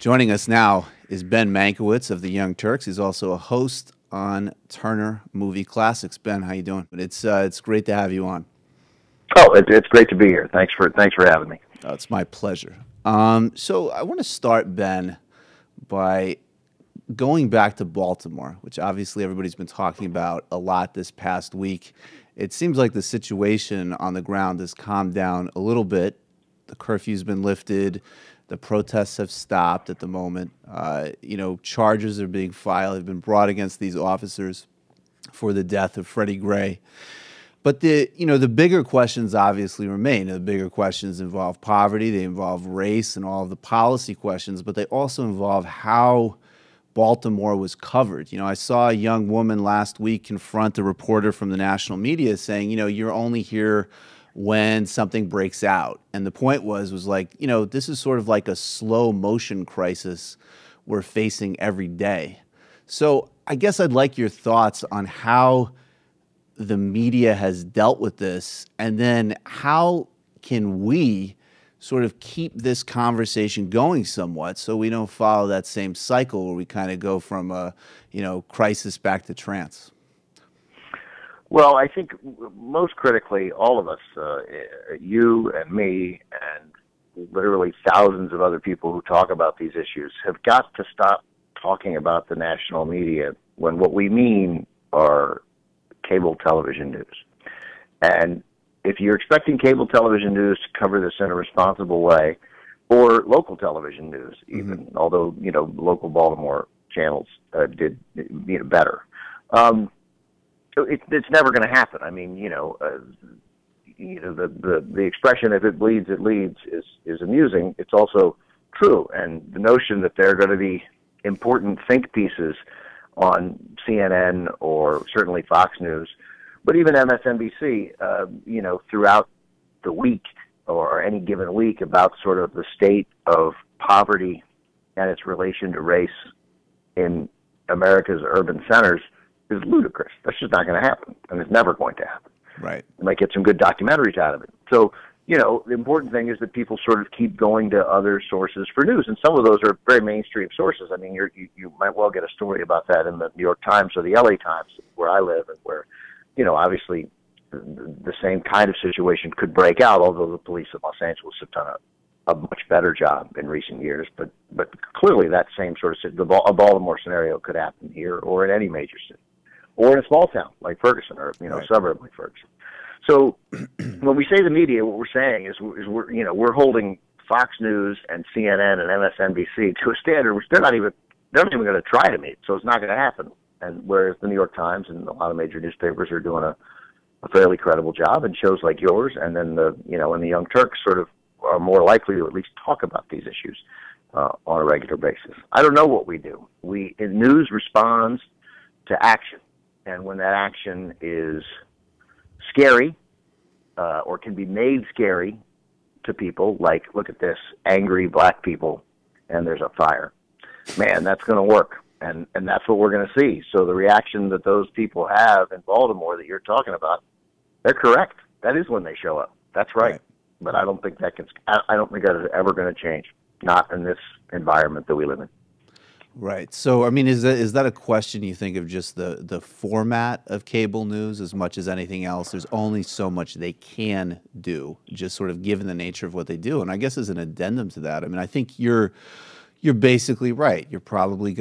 Joining us now is Ben Mankiewicz of the Young Turks. He's also a host on Turner Movie Classics. Ben, how you doing? It's great to have you on. Oh, it's great to be here. Thanks for having me. Oh, it's my pleasure. So I want to start, Ben, by going back to Baltimore, which obviously everybody's been talking about a lot this past week. It seems like the situation on the ground has calmed down a little bit. The curfew's been lifted. The protests have stopped at the moment. Charges are being filed, have been brought against these officers for the death of Freddie Gray. But the bigger questions obviously remain. The bigger questions involve poverty, they involve race and all of the policy questions, but they also involve how Baltimore was covered. I saw a young woman last week confront a reporter from the national media saying, you're only here when something breaks out. And the point was like, this is sort of like a slow motion crisis we're facing every day. So I guess I'd like your thoughts on how the media has dealt with this, and then how can we sort of keep this conversation going somewhat so we don't follow that same cycle where we kind of go from a, crisis back to trance. Well, I think most critically, all of us, you and me and literally thousands of other people who talk about these issues, have got to stop talking about the national media when what we mean are cable television news. And if you're expecting cable television news to cover this in a responsible way, or local television news even, although, local Baltimore channels did better, it's never going to happen. I mean, the expression "if it bleeds, it leads" is amusing. It's also true, and the notion that there are going to be important think pieces on CNN or certainly Fox News, but even MSNBC, throughout the week or any given week about sort of the state of poverty and its relation to race in America's urban centers is ludicrous. That's just not going to happen, and it's never going to happen. Right. You might get some good documentaries out of it. So, the important thing is that people sort of keep going to other sources for news, and some of those are very mainstream sources. I mean, you might well get a story about that in the New York Times or the LA Times, where I live, and where, obviously the same kind of situation could break out, although the police of Los Angeles have done a much better job in recent years. But clearly that same sort of a Baltimore scenario could happen here or in any major city, or in a small town like Ferguson, or a suburb like Ferguson. So when we say the media, what we're saying is we're holding Fox News and CNN and MSNBC to a standard which they're not even going to try to meet. So it's not going to happen. And whereas the New York Times and a lot of major newspapers are doing a fairly credible job, and shows like yours, and then the Young Turks sort of are more likely to at least talk about these issues on a regular basis. I don't know what we do. News responds to action, and when that action is scary, or can be made scary to people, like, look at this, angry black people, and there's a fire. Man, that's going to work, and that's what we're going to see. So the reaction that those people have in Baltimore that you're talking about, they're correct. That is when they show up. That's right. But I don't think that is ever going to change, not in this environment that we live in. Right. So, I mean, is that a question you think of just the format of cable news as much as anything else? There's only so much they can do, just sort of given the nature of what they do. And I guess as an addendum to that, I mean, I think you're basically right. You're probably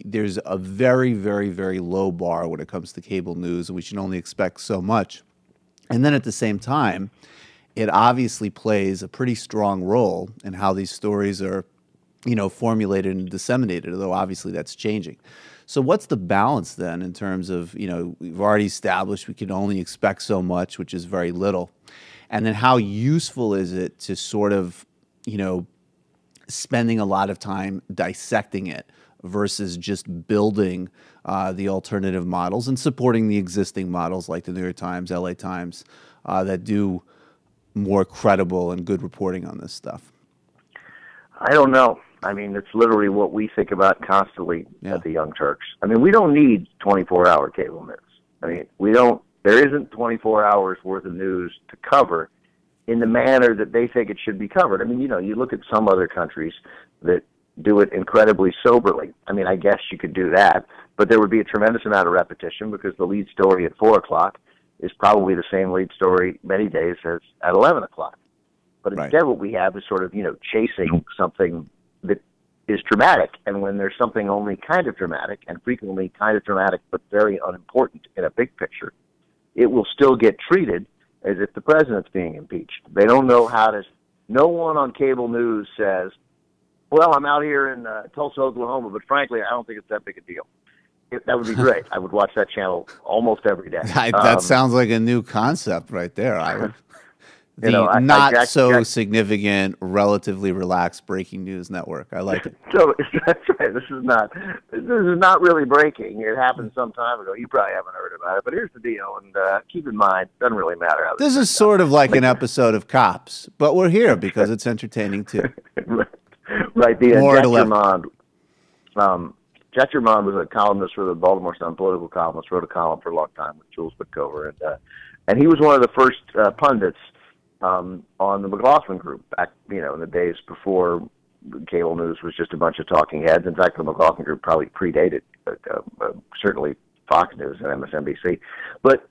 there's a very, very, very low bar when it comes to cable news, and we should only expect so much. And then at the same time, it obviously plays a pretty strong role in how these stories are formulated and disseminated, although obviously that's changing. So what's the balance then in terms of, we've already established we can only expect so much, which is very little. And then how useful is it to sort of, spending a lot of time dissecting it versus just building the alternative models and supporting the existing models like the New York Times, LA Times, that do more credible and good reporting on this stuff? I don't know. I mean, it's literally what we think about constantly at the Young Turks. I mean, we don't need 24-hour cable news. I mean, there isn't 24 hours worth of news to cover in the manner that they think it should be covered. I mean, you look at some other countries that do it incredibly soberly. I mean, I guess you could do that, but there would be a tremendous amount of repetition because the lead story at 4 o'clock is probably the same lead story many days as at 11 o'clock. But instead what we have is sort of, chasing something that is dramatic. And when there's something only kind of dramatic, and frequently kind of dramatic but very unimportant in a big picture, it will still get treated as if the president's being impeached. They don't know how to. No one on cable news says, well, I'm out here in Tulsa, Oklahoma, but frankly, I don't think it's that big a deal. That would be great. I would watch that channel almost every day. That sounds like a new concept right there. I would. The so significant, relatively relaxed breaking news network. I like it. So that's right. This is not really breaking. It happened some time ago. You probably haven't heard about it, but here's the deal. And keep in mind, it doesn't really matter how this is sort of like an episode of Cops, but we're here because it's entertaining too. Right. Jack Germond was a columnist for the Baltimore Sun, political columnist, wrote a column for a long time with Jules Wickover, and he was one of the first pundits on the McLaughlin Group back, in the days before cable news was just a bunch of talking heads. In fact, the McLaughlin Group probably predated certainly Fox News and MSNBC.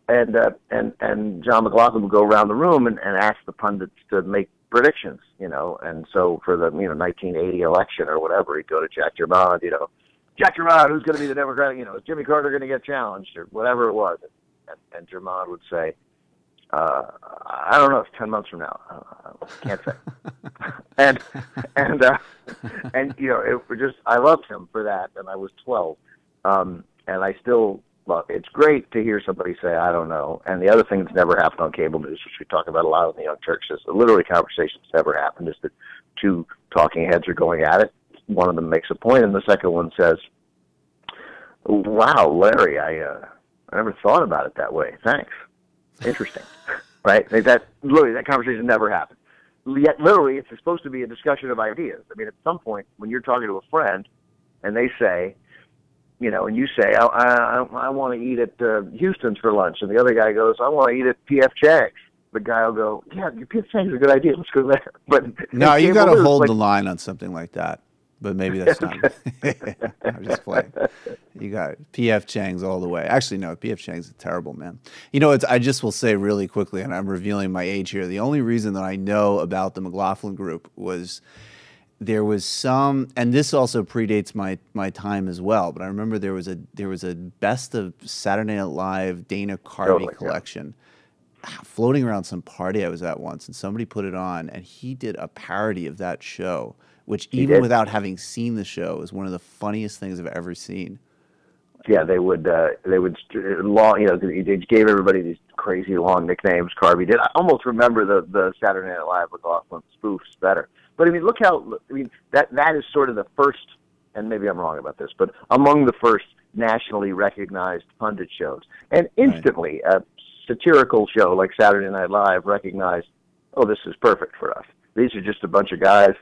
And John McLaughlin would go around the room and ask the pundits to make predictions, and so for the 1980 election or whatever, he'd go to Jack Germond, Jack Germond, who's going to be the Democratic, is Jimmy Carter going to get challenged or whatever it was, and Germond would say, I don't know. It's 10 months from now. Can't say. and it was just, I loved him for that, and I was 12, and I still love. It's great to hear somebody say, I don't know. And the other thing that's never happened on cable news, which we talk about a lot on the Young Turks, is literally conversations never happened. Is that two talking heads are going at it. One of them makes a point, and the second one says, "Wow, Larry, I never thought about it that way. Thanks." Interesting, right? That conversation never happened. Yet, literally, it's supposed to be a discussion of ideas. I mean, at some point, when you're talking to a friend, and they say, and you say, I want to eat at Houston's for lunch, and the other guy goes, I want to eat at P.F. Chang's. The guy will go, yeah, P.F. Chang's is a good idea. Let's go there. But no, you got to hold the line on something like that. But maybe that's not. I'm just playing. You got P.F. Chang's all the way. Actually, no, P.F. Chang's is terrible, man. I just will say really quickly, and I'm revealing my age here. The only reason that I know about the McLaughlin Group was there was some, and this also predates my time as well. But I remember there was a best of Saturday Night Live Dana Carvey collection floating around some party I was at once, and somebody put it on, and he did a parody of that show, which even without having seen the show is one of the funniest things I've ever seen. Yeah, they would long, they gave everybody these crazy long nicknames. Carvey did. I almost remember the Saturday Night Live McLaughlin spoofs better. But I mean, that is sort of the first, and maybe I'm wrong about this, but among the first nationally recognized pundit shows. And instantly, a satirical show like Saturday Night Live recognized, oh, this is perfect for us. These are just a bunch of guys.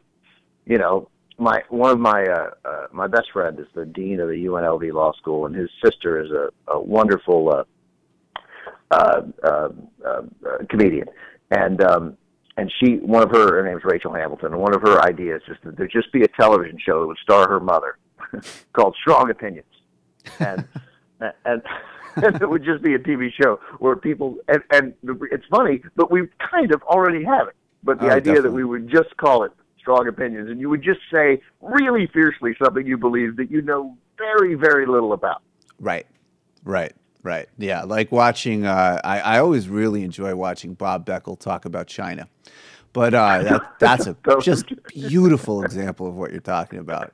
One of my best friend is the dean of the UNLV Law School, and his sister is a wonderful comedian, and one of her name's Rachel Hamilton, and one of her ideas is that there just be a television show that would star her mother called Strong Opinions, and it would just be a TV show where people and it's funny, but we kind of already have it. But the idea that we would just call it Strong Opinions, and you would just say really fiercely something you believe that you know very, very little about. Right. Yeah, like watching, I always really enjoy watching Bob Beckel talk about China. But that's a just beautiful example of what you're talking about.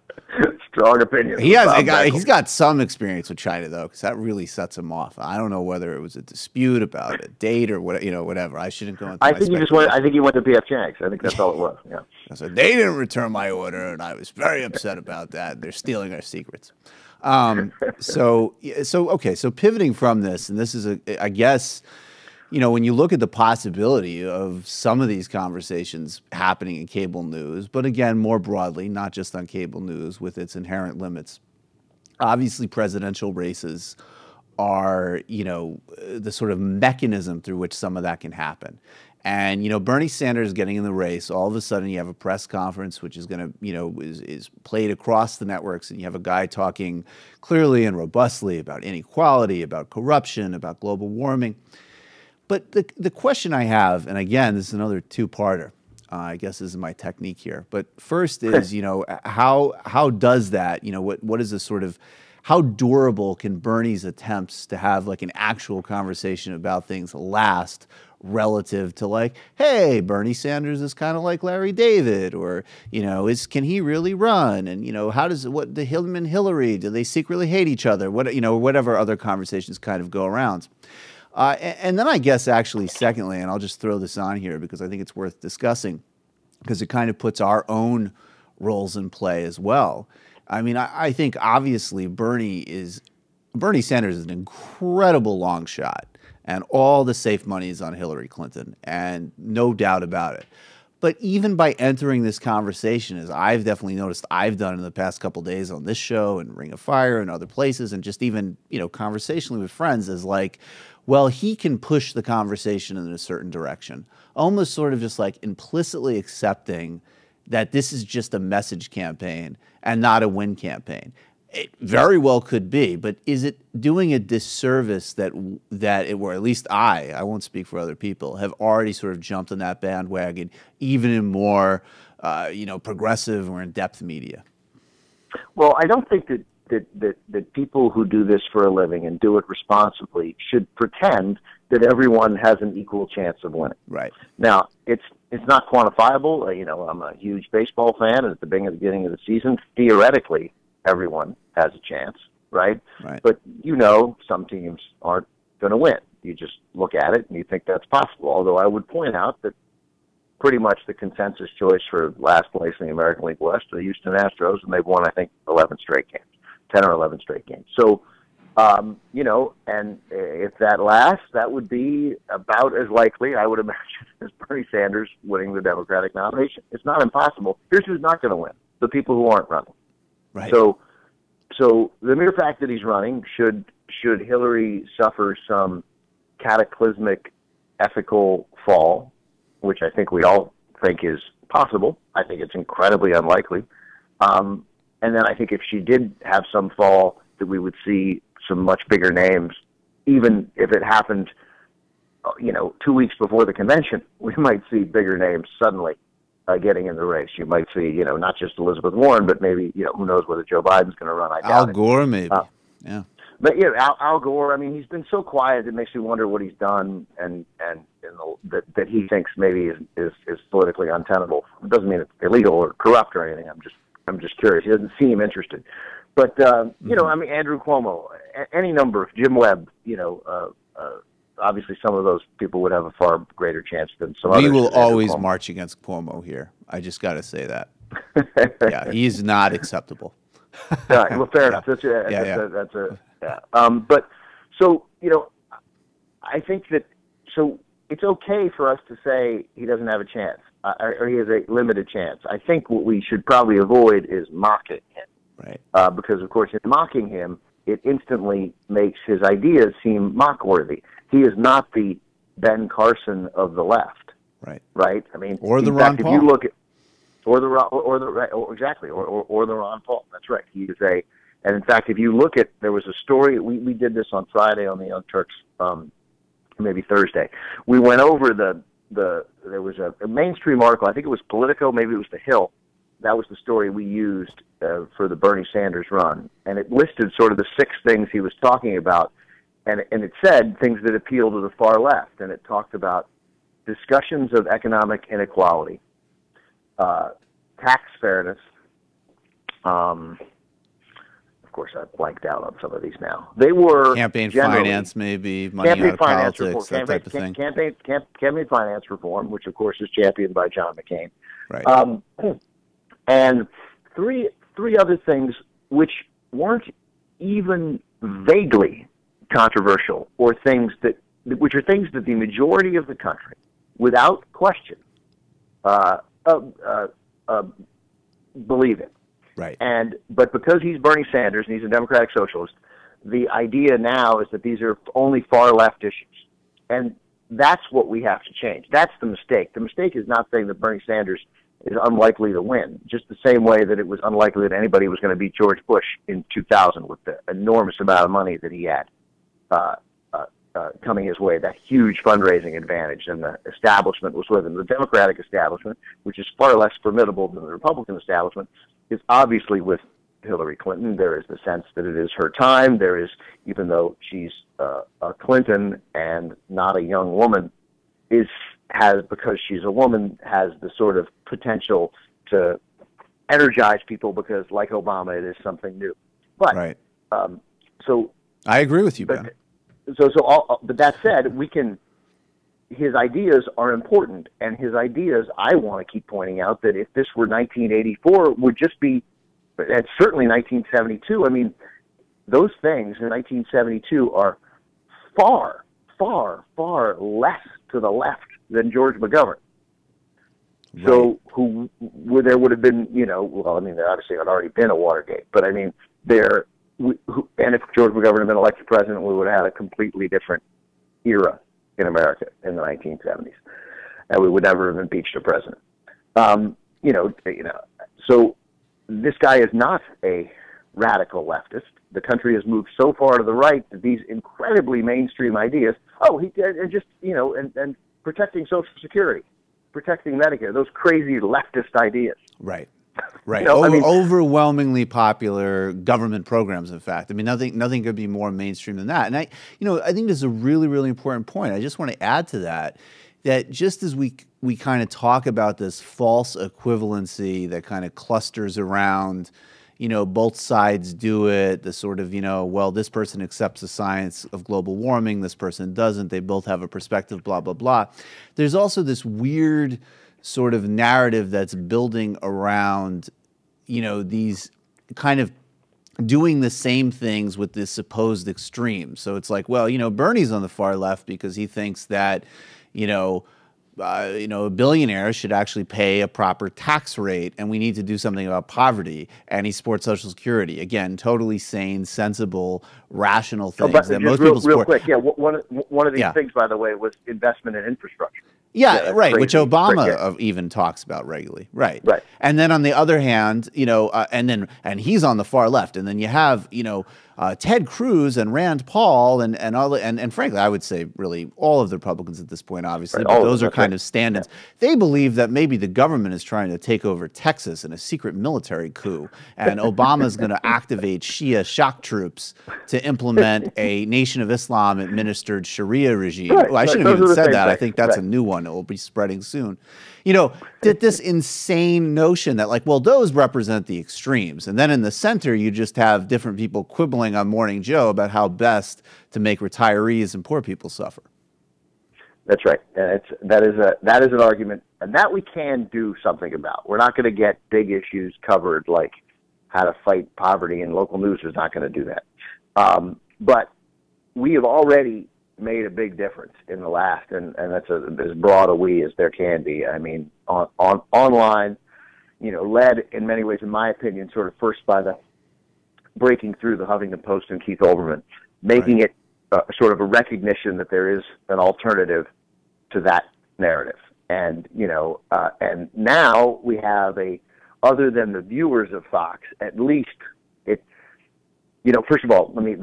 Strong opinion. He's got some experience with China though, because that really sets him off. I don't know whether it was a dispute about a date or whatever. I shouldn't go into. I think he went to P.F. Chang's. I think that's all it was. Yeah. So they didn't return my order, and I was very upset about that. They're stealing our secrets. So pivoting from this, and this is I guess. When you look at the possibility of some of these conversations happening in cable news, but again, more broadly, not just on cable news with its inherent limits, obviously presidential races are, the sort of mechanism through which some of that can happen. And, Bernie Sanders getting in the race, all of a sudden you have a press conference, which is going to, is played across the networks. And you have a guy talking clearly and robustly about inequality, about corruption, about global warming. But the question I have, and again, this is another two-parter. I guess this is my technique here. But first is, how does that, what is the sort of, how durable can Bernie's attempts to have like an actual conversation about things last relative to like, hey, Bernie Sanders is kind of like Larry David, or, can he really run? And, how does him and Hillary, do they secretly hate each other? Whatever other conversations kind of go around. And then I guess actually secondly, and I'll just throw this on here because I think it's worth discussing because it kind of puts our own roles in play as well. I mean, I think obviously Bernie Sanders is an incredible long shot, and all the safe money is on Hillary Clinton, and no doubt about it. But even by entering this conversation, as I've definitely noticed I've done in the past couple of days on this show and Ring of Fire and other places, and just even, conversationally with friends, is like, well, he can push the conversation in a certain direction, almost sort of just like implicitly accepting that this is just a message campaign and not a win campaign. It very well could be, but is it doing a disservice that or at least I won't speak for other people, have already sort of jumped on that bandwagon, even in more, progressive or in-depth media? Well, I don't think that people who do this for a living and do it responsibly should pretend that everyone has an equal chance of winning. Right. Now, it's not quantifiable. I'm a huge baseball fan, and at the beginning of the season, theoretically, everyone has a chance, right? Right. But some teams aren't going to win. You just look at it and you think that's possible. Although I would point out that pretty much the consensus choice for last place in the American League West are the Houston Astros, and they've won, I think, 11 straight games, 10 or 11 straight games. So, and if that lasts, that would be about as likely, I would imagine, as Bernie Sanders winning the Democratic nomination. It's not impossible. Here's who's not going to win: the people who aren't running. Right. So the mere fact that he's running, should Hillary suffer some cataclysmic ethical fall, which I think we all think is possible. I think it's incredibly unlikely. And then I think if she did have some fall, that we would see some much bigger names, even if it happened, 2 weeks before the convention, we might see bigger names suddenly getting in the race. You might see, not just Elizabeth Warren, but maybe, who knows whether Joe Biden's going to run. I doubt Al Gore, maybe. Yeah. But Al Gore. I mean, he's been so quiet. It makes me wonder what he's done, and that he thinks maybe is politically untenable. It doesn't mean it's illegal or corrupt or anything. I'm just curious. He doesn't seem interested. But I mean, Andrew Cuomo, any number of Jim Webb. Obviously, some of those people would have a far greater chance than some others. We will always march against Cuomo here. I just got to say that. Yeah, he's not acceptable. Right, well, fair enough. But so I think that it's okay for us to say he doesn't have a chance or he has a limited chance. I think what we should probably avoid is mocking him. Right. Because of course, in mocking him, it instantly makes his ideas seem mock-worthy. He is not the Ben Carson of the left. Right. Right. I mean, or the in Ron fact, Paul. If you look at or the Ron Paul. That's right. He is and in fact, if you look at, there was a story, we did this on Friday on the Young Turks, maybe Thursday. We went over there was a mainstream article, I think it was Politico, maybe it was The Hill. That was the story we used for the Bernie Sanders run. And it listed sort of the 6 things he was talking about. And it said things that appeal to the far left. And it talked about discussions of economic inequality, tax fairness. Of course, I've blanked out on some of these now. They were campaign finance, maybe money out of politics, that type of thing. Campaign finance reform, which of course is championed by John McCain. Right. And three other things which weren't even vaguely controversial, or which are things that the majority of the country, without question, believe in. Right. But because he's Bernie Sanders and he's a Democratic Socialist, the idea now is that these are only far left issues. And that's what we have to change. That's the mistake. The mistake is not saying that Bernie Sanders is unlikely to win, just the same way that it was unlikely that anybody was going to beat George Bush in 2000 with the enormous amount of money that he had coming his way, that huge fundraising advantage, and the establishment was with him. The Democratic establishment, which is far less formidable than the Republican establishment, is obviously with Hillary Clinton. There is the sense that it is her time. There is, even though she's a Clinton and not a young woman, because she's a woman, has the sort of potential to energize people because, like Obama, it is something new. But right. So I agree with you, Ben. But that said, his ideas are important, and his ideas, I want to keep pointing out that if this were 1984, would just be, and certainly 1972. I mean, those things in 1972 are far, far, far less to the left than George McGovern. Right. So there would have been, well, I mean, there obviously had already been a Watergate, but I mean, and if George McGovern had been elected president, we would have had a completely different era in America in the 1970s, and we would never have impeached a president. So this guy is not a radical leftist. The country has moved so far to the right that these incredibly mainstream ideas, and protecting Social Security, protecting Medicare, those crazy leftist ideas. Right. Right. Overwhelmingly popular government programs, in fact. I mean, nothing could be more mainstream than that. And I think this is a really, really important point. I just want to add to that just as we kind of talk about this false equivalency that kind of clusters around, both sides do it, the sort of, well, this person accepts the science of global warming, this person doesn't, they both have a perspective, blah, blah, blah. There's also this weird sort of narrative that's building around, these kind of doing the same things with this supposed extreme. So it's like, well, Bernie's on the far left because he thinks that, a billionaire should actually pay a proper tax rate, and we need to do something about poverty. And he supports Social Security. Again, totally sane, sensible, rational things that most people support. Real quick, yeah. One of these things, by the way, was investment in infrastructure. Yeah, right, which Obama even talks about regularly. Right. Right. And then on the other hand, and he's on the far left, and then you have, Ted Cruz and Rand Paul and frankly, I would say really all of the Republicans at this point, obviously, but those are kind of stand-ins. Yeah. They believe that maybe the government is trying to take over Texas in a secret military coup, and Obama's going to activate Shia shock troops to implement a Nation of Islam administered Sharia regime. Right, well, I shouldn't have even said that. I think that's a new one. It will be spreading soon. That this insane notion that, like, well, those represent the extremes. And then in the center, you just have different people quibbling on Morning Joe about how best to make retirees and poor people suffer. That's right. And that is an argument, and that we can do something about. We're not going to get big issues covered like how to fight poverty, and local news is not going to do that. But we have already made a big difference in the last, and that's as broad a we as there can be. I mean, online, led in many ways, in my opinion, sort of first by the breaking through the Huffington Post and Keith Olbermann, making it sort of a recognition that there is an alternative to that narrative. And, and now we have other than the viewers of Fox, at least first of all, let me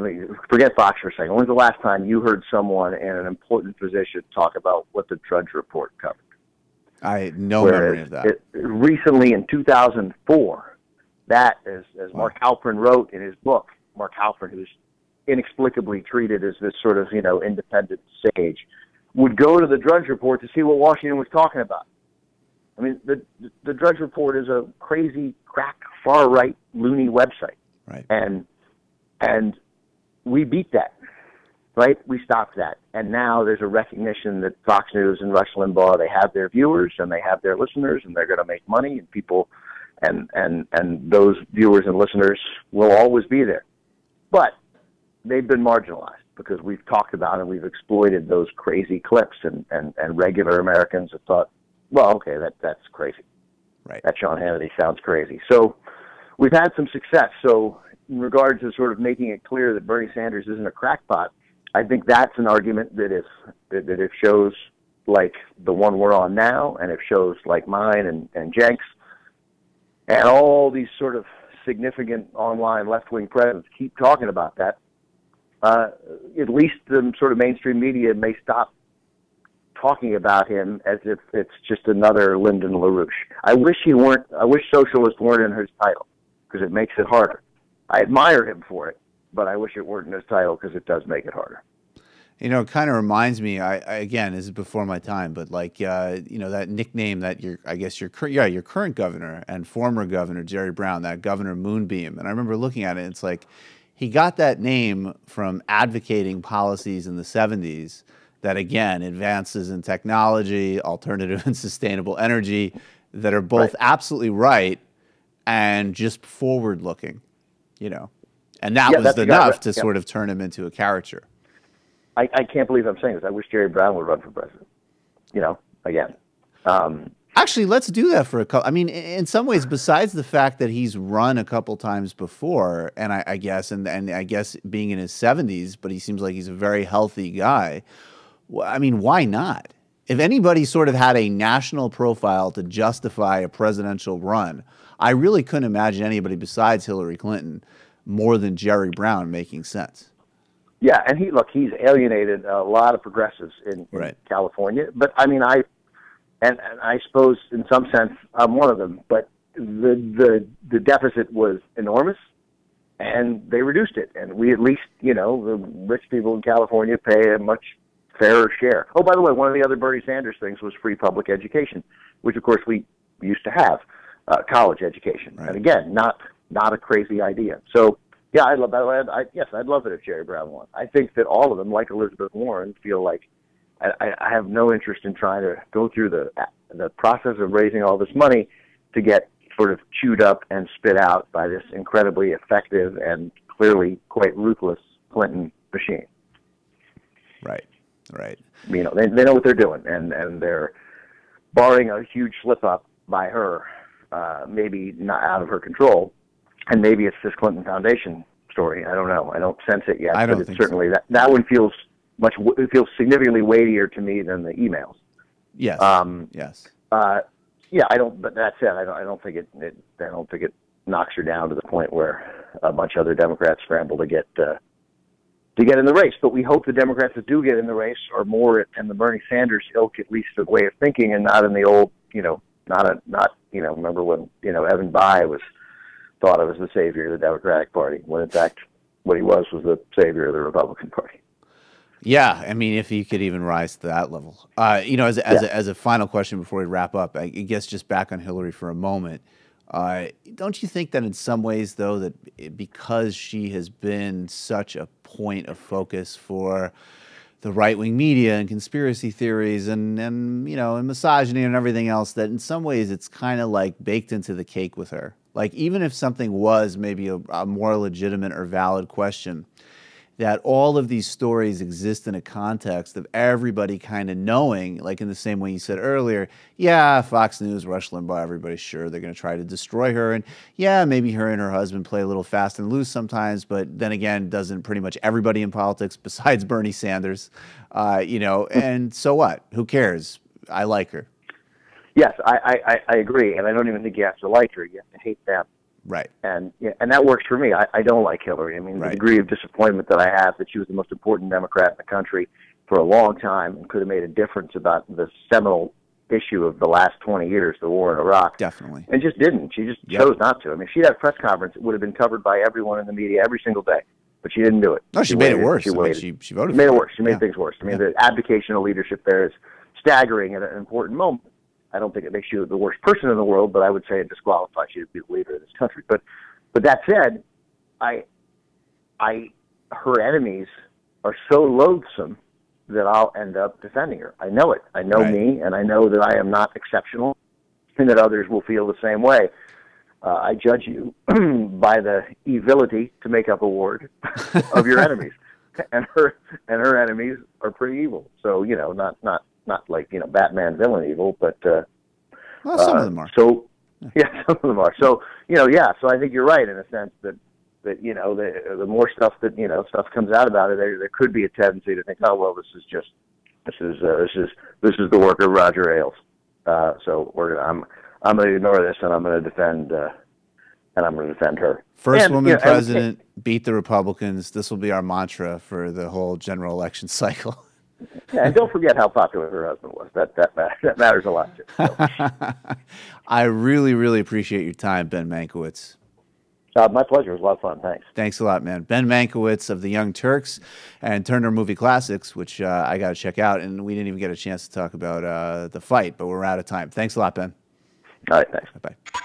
forget Fox for a second. When's the last time you heard someone in an important position talk about what the Drudge Report covered? I had no memory of that. Recently, in 2004, that, as Mark Halperin wrote in his book, Mark Halperin, who's inexplicably treated as this sort of, independent sage, would go to the Drudge Report to see what Washington was talking about. I mean, the Drudge Report is a crazy, crack, far-right, loony website. Right. And we beat that, right? We stopped that. And now there's a recognition that Fox News and Rush Limbaugh, they have their viewers and they have their listeners, and they're going to make money, and people, and those viewers and listeners will always be there. But they've been marginalized because we've talked about and we've exploited those crazy clips, and regular Americans have thought, well, okay, that's crazy. Right. That Sean Hannity sounds crazy. So we've had some success. So in regards to sort of making it clear that Bernie Sanders isn't a crackpot, I think that's an argument that if shows like the one we're on now, and if shows like mine and Jenks, and all these sort of significant online left-wing presence keep talking about that, at least the sort of mainstream media may stop talking about him as if it's just another Lyndon LaRouche. I wish socialist weren't in his title, because it makes it harder. I admire him for it, but I wish it weren't in his title, because it does make it harder. You know, it kind of reminds me. Again, this is before my time, but like you know, that nickname that your current governor and former governor Jerry Brown, that Governor Moonbeam, and I remember looking at it. It's like he got that name from advocating policies in the '70s that, again, advances in technology, alternative and sustainable energy, that are both absolutely right and just forward-looking. You know, and that was enough to sort of turn him into a caricature. I can't believe I'm saying this. I wish Jerry Brown would run for president. You know, again. Actually, let's do that for a couple. I mean, in some ways, besides the fact that he's run a couple times before, and I guess being in his 70s, but he seems like he's a very healthy guy. I mean, why not? If anybody sort of had a national profile to justify a presidential run, I really couldn't imagine anybody besides Hillary Clinton more than Jerry Brown making sense. Yeah, and he's alienated a lot of progressives in California. But I mean, I suppose in some sense I'm one of them. But the deficit was enormous, and they reduced it. And we at least, you know, the rich people in California pay a much fairer share. Oh, by the way, one of the other Bernie Sanders things was free public education, which of course we used to have, college education. Right. And again, not a crazy idea. So. Yeah, I'd love it if Jerry Brown won. I think that all of them, like Elizabeth Warren, feel like I have no interest in trying to go through the process of raising all this money to get sort of chewed up and spit out by this incredibly effective and clearly quite ruthless Clinton machine. Right. You know, they know what they're doing, and they're barring a huge slip up by her, maybe not out of her control. And maybe it's this Clinton Foundation story. I don't know. I don't sense it yet. But it's certainly so. That one feels significantly weightier to me than the emails. Yes. Yes. Yeah. I don't. But that said, I don't think it knocks her down to the point where a bunch of other Democrats scramble to get in the race. But we hope the Democrats that do get in the race are more in the Bernie Sanders ilk, at least of way of thinking, and not in the old. You know, remember when Evan Bayh thought of as the savior of the Democratic Party, when in fact what he was the savior of the Republican Party. Yeah, I mean, if he could even rise to that level. You know, as a final question before we wrap up, I guess just back on Hillary for a moment. Don't you think that in some ways, though, that because she has been such a point of focus for the right-wing media and conspiracy theories and you know, and misogyny and everything else, that in some ways it's kind of like baked into the cake with her? Like, even if something was maybe a more legitimate or valid question, that all of these stories exist in a context of everybody kind of knowing, like in the same way you said earlier, yeah, Fox News, Rush Limbaugh, everybody's sure they're going to try to destroy her. And yeah, maybe her and her husband play a little fast and loose sometimes, but then again, doesn't pretty much everybody in politics besides Bernie Sanders, you know, and so what? Who cares? I like her. Yes, I agree, and I don't even think you have to like her. You have to hate them. Right. And that works for me. I don't like Hillary. I mean, the degree of disappointment that I have that she was the most important Democrat in the country for a long time and could have made a difference about the seminal issue of the last 20 years, the war in Iraq. Definitely. And just didn't. She just chose not to. I mean, if she'd had a press conference, it would have been covered by everyone in the media every single day. But she didn't do it. No, she made it worse. She voted. She made it worse. She made things worse. I mean, the abdication of leadership there is staggering at an important moment. I don't think it makes you the worst person in the world, but I would say it disqualifies you to be the leader of this country. But that said, her enemies are so loathsome that I'll end up defending her. I know it. I know me, and I know that I am not exceptional, and that others will feel the same way. I judge you by the evility, to make up a word, of your enemies, and her enemies are pretty evil. So not like Batman villain evil, but well, some of them are. So some of them are. So so I think you're right in a sense that that the more stuff that stuff comes out about it, there could be a tendency to think, oh well, this is the work of Roger Ailes. So I'm going to ignore this, and I'm going to defend her. First woman president, beat the Republicans. This will be our mantra for the whole general election cycle. Yeah, and don't forget how popular her husband was. That matters a lot too. So. I really, really appreciate your time, Ben Mankiewicz. My pleasure. It was a lot of fun. Thanks. Thanks a lot, man. Ben Mankiewicz of the Young Turks and Turner Movie Classics, which I got to check out. And we didn't even get a chance to talk about the fight, but we're out of time. Thanks a lot, Ben. All right. Thanks. Bye-bye.